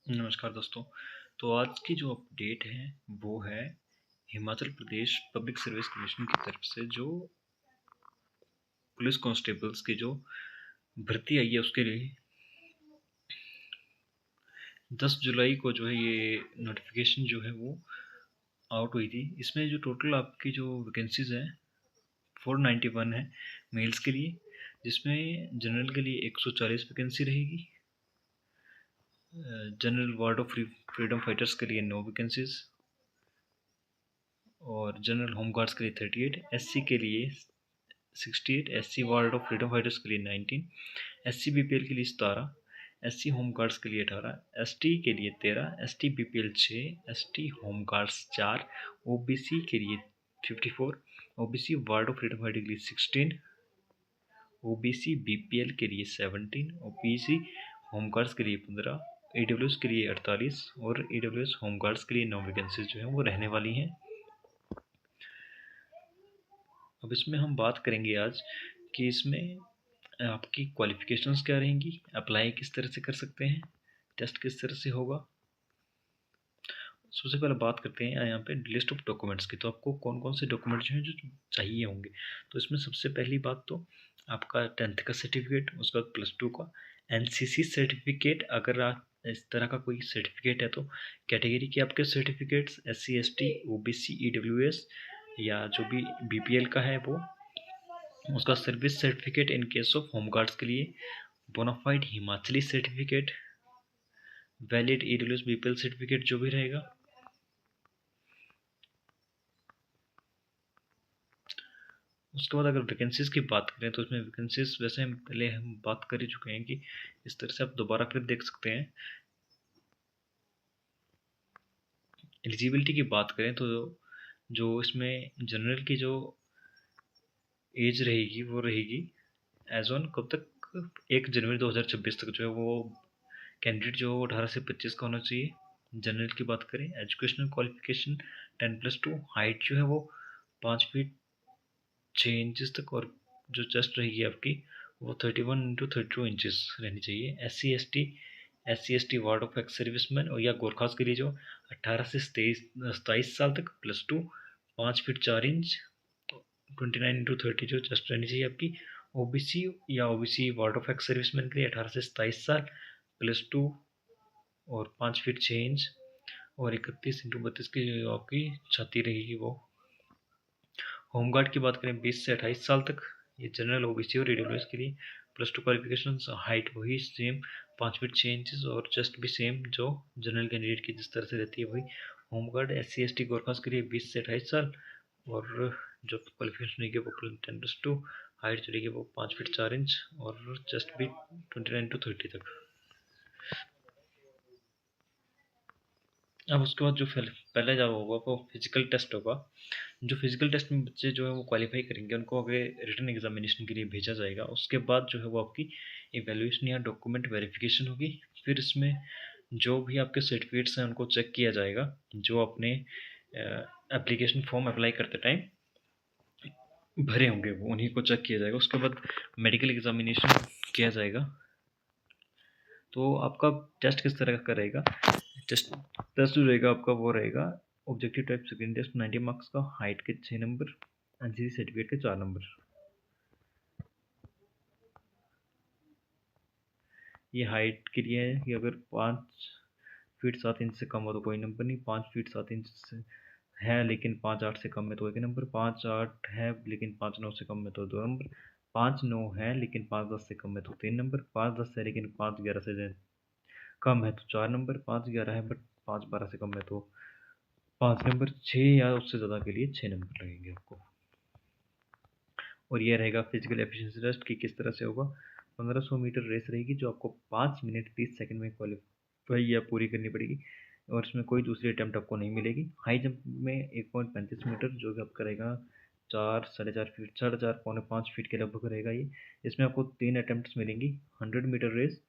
नमस्कार दोस्तों। तो आज की जो अपडेट है वो है Himachal Pradesh public service commission की तरफ से जो पुलिस कांस्टेबल्स की जो भर्ती आई है उसके लिए 10 जुलाई को जो है ये नोटिफिकेशन जो है वो आउट हुई थी। इसमें जो टोटल आपकी जो वैकेंसीज है 491 है मेल्स के लिए, जिसमें जनरल के लिए 140 वैकेंसी रहेगी, general ward of freedom fighters के लिए 9 वैकेंसीज और जनरल होमगार्ड्स के लिए 38, एससी के लिए 68, SC ward of freedom fighters के लिए 19, एससी बीपीएल के लिए 17, एससी होमगार्ड्स के लिए 18, एसटी के लिए 13, ST BPL 6, ST home guards 4, OBC के लिए 54, OBC ward of freedom fighter के लिए 16, ओबीसी बीपीएल के लिए 17, ओबीसी होमगार्ड्स के लिए 15, ईडब्ल्यूएस के लिए 48 और ईडब्ल्यूएस होमगार्ड्स के लिए 9 वैकेंसीज जो है वो रहने वाली हैं। अब इसमें हम बात करेंगे आज कि इसमें आपकी क्वालिफ़िकेशंस क्या रहेंगी, अप्लाई किस तरह से कर सकते हैं, टेस्ट किस तरह से होगा। सबसे पहले बात करते हैं यहाँ पे लिस्ट ऑफ डॉक्यूमेंट्स की। तो आपको कौन कौन से डॉक्यूमेंट जो हैं जो चाहिए होंगे। तो इसमें सबसे पहली बात तो आपका 10th का सर्टिफिकेट, उसका +2 का एनसीसी सर्टिफिकेट। अगर आप इस तरह का कोई सर्टिफिकेट है तो कैटेगरी के आपके certificates SC ST OBC EWS या जो भी BPL का है वो, उसका service certificate in case of home guards के लिए, bonafide Himachali certificate, valid EWS BPL certificate जो भी रहेगा। उसके बाद अगर वैकेंसीज की बात करें तो इसमें वैकेंसीज वैसे हम बात कर ही चुके हैं कि इस तरह से आप दोबारा फिर देख सकते हैं। एलिजिबिलिटी की बात करें तो जो इसमें जनरल की जो एज रहेगी वो रहेगी एज ऑन कब तक, 1 जनवरी 2026 तक जो है वो कैंडिडेट जो 18 से 25 का होना चाहिए। जनरल की बात करें, एजुकेशनल क्वालिफिकेशन 10+2, हाइट जो है वो 5 फीट 6 इंचज़ तक, और जो चेस्ट रहेगी आपकी वो 31 × 32 इंचज़ रहनी चाहिए। SC ST ward of ex serviceman और या गोरखास के लिए जो 18 से 27 साल तक +2 5 फीट 4 इंच 29 × 30 जो चेस्ट रहनी चाहिए आपकी। ओबीसी या OBC ward of ex serviceman के लिए 18 से 27 साल +2 और 5 फीट 6 इंच और 31 × 32 की जो आपकी छाती रहेगी वो। होमगार्ड की बात करें 20 से 28 साल तक, ये जनरल ओबीसी और ईडब्ल्यूएस के लिए। +2 क्वालिफिकेशन, हाइट वही सेम 5 फीट 6 इंचज़ और चेस्ट भी सेम जो जनरल कैंडिडेट की जिस तरह से रहती है वही। होमगार्ड SC ST गोरखास के लिए 20 से 28 साल और जो क्वालिफिकेशन रहेगी वो 10+2, हाइट जो रहेगी वो 5 फीट 4 इंच और चेस्ट भी 29 × 30 तक। अब उसके बाद जो पहले जब होगा वो फिजिकल टेस्ट होगा। जो फिजिकल टेस्ट में बच्चे जो है वो क्वालिफाई करेंगे उनको आगे रिटन एग्जामिनेशन के लिए भेजा जाएगा। उसके बाद जो है वो आपकी इवेल्युएशन या डॉक्यूमेंट वेरिफिकेशन होगी। फिर इसमें जो भी आपके सर्टिफिकेट्स हैं उनको चेक किया जाएगा, जो अपने एप्लीकेशन फॉर्म अप्लाई करते टाइम भरे होंगे वो उन्हीं को चेक किया जाएगा। उसके बाद मेडिकल एग्जामिनेशन किया जाएगा। तो आपका टेस्ट किस तरह का रहेगा, टेस्ट जो रहेगा आपका वो रहेगा objective type second test 90 marks का, हाइट के 6 नंबर, एनसीसी सर्टिफिकेट के 4 नंबर। ये हाइट के लिए है कि अगर 5 फीट 7 इंच से कम हो तो कोई नंबर नहीं, 5 फीट 7 इंच से है लेकिन 5'8" से कम है तो 1 नंबर, 5'8" है लेकिन 5'9" से कम है तो 2 नंबर, 5'9" है लेकिन 5'10" से कम है तो 3 नंबर, 5'10" है लेकिन 5'11" से कम है तो 4 नंबर, 5'11" है बट 5'12" से कम है तो 5 नंबर, 6 या उससे ज़्यादा के लिए 6 नंबर लगेंगे आपको। और ये रहेगा फिजिकल एफिशिएंसी टेस्ट कि किस तरह से होगा। 1500 मीटर रेस रहेगी जो आपको 5 मिनट 30 सेकंड में क्वालिफाई या पूरी करनी पड़ेगी और इसमें कोई दूसरी अटैम्प्ट आपको नहीं मिलेगी। हाई जंप में 1.35 मीटर जो कि आपका रहेगा 4 4.5 फीट 4.5 पौने 5 फीट के लगभग रहेगा ये। इसमें आपको 3 अटैम्प्ट्स मिलेंगी। 100 मीटर रेस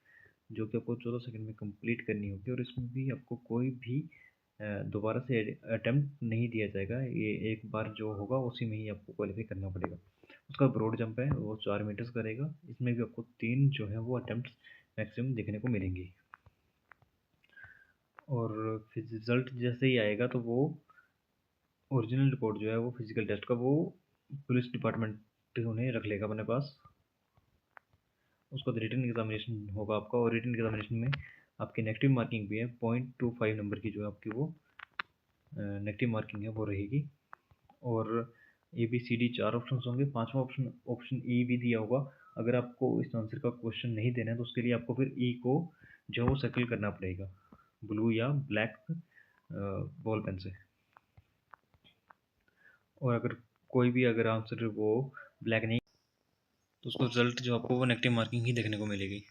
जो कि आपको 14 सेकंड में कंप्लीट करनी होगी और इसमें भी आपको कोई भी दोबारा से अटैम्प्ट नहीं दिया जाएगा। ये एक बार जो होगा उसी में ही आपको क्वालिफाई करना पड़ेगा। उसका ब्रॉड जंप है वो 4 मीटर्स का रहेगा। इसमें भी आपको 3 जो है वो अटैम्प्ट मैक्सिमम देखने को मिलेंगी। और फिर रिज़ल्ट जैसे ही आएगा तो वो ओरिजिनल रिपोर्ट जो है वो फिजिकल टेस्ट का वो पुलिस डिपार्टमेंट उन्हें रख लेगा अपने पास। उसका रिटन एग्जामिनेशन होगा आपका, और रिटन एग्जामिनेशन में आपकी नेगेटिव मार्किंग भी है, 0.25 नंबर की जो है आपकी वो नेगेटिव मार्किंग है वो रहेगी। और A B C D 4 option होंगे, पांचवा ऑप्शन ऑप्शन ई भी दिया होगा। अगर आपको इस आंसर का क्वेश्चन नहीं देना है तो उसके लिए आपको फिर ई को जो है वो सर्किल करना पड़ेगा ब्लू या ब्लैक बॉल पेन से। और अगर कोई भी अगर आंसर वो ब्लैक नहीं तो उसको रिजल्ट जो आपको वो नेगेटिव मार्किंग ही देखने को मिलेगी।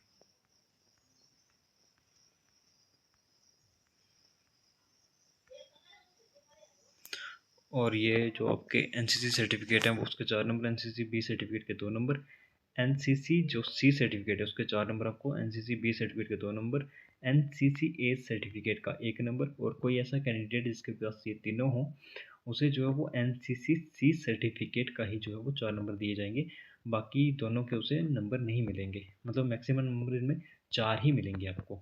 और ये जो आपके एनसीसी सर्टिफिकेट है वो उसके 4 नंबर, एनसीसी बी सर्टिफिकेट के 2 नंबर, एनसीसी जो सी सर्टिफिकेट है उसके 4 नंबर आपको, एनसीसी बी सर्टिफिकेट के 2 नंबर, एनसीसी ए सर्टिफिकेट का 1 नंबर। और कोई ऐसा कैंडिडेट जिसके पास ये तीनों हो उसे जो है वो एनसीसी सी सर्टिफिकेट का ही जो है वो 4 नंबर दिए जाएंगे, बाकी दोनों के उसे नंबर नहीं मिलेंगे। मतलब मैक्सिमम नंबर इनमें 4 ही मिलेंगे आपको।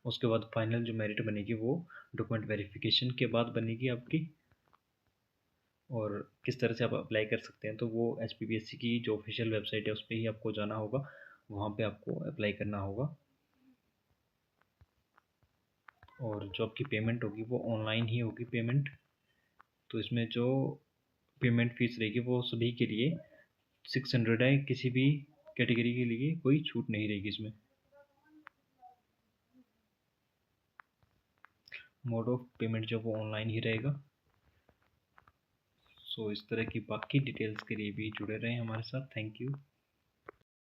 उसके बाद फाइनल जो मेरिट बनेगी वो डॉक्यूमेंट वेरिफिकेशन के बाद बनेगी आपकी। और किस तरह से आप अप्लाई कर सकते हैं तो वो HPPSC की जो ऑफिशियल वेबसाइट है उस पर ही आपको जाना होगा, वहाँ पे आपको अप्लाई करना होगा। और जो आपकी पेमेंट होगी वो ऑनलाइन ही होगी पेमेंट। तो इसमें जो पेमेंट फीस रहेगी वो सभी के लिए 600 है, किसी भी कैटेगरी के लिए कोई छूट नहीं रहेगी इसमें। मोड ऑफ पेमेंट जो वो ऑनलाइन ही रहेगा। सो इस तरह की बाकी डिटेल्स के लिए भी जुड़े रहें हमारे साथ। Thank you.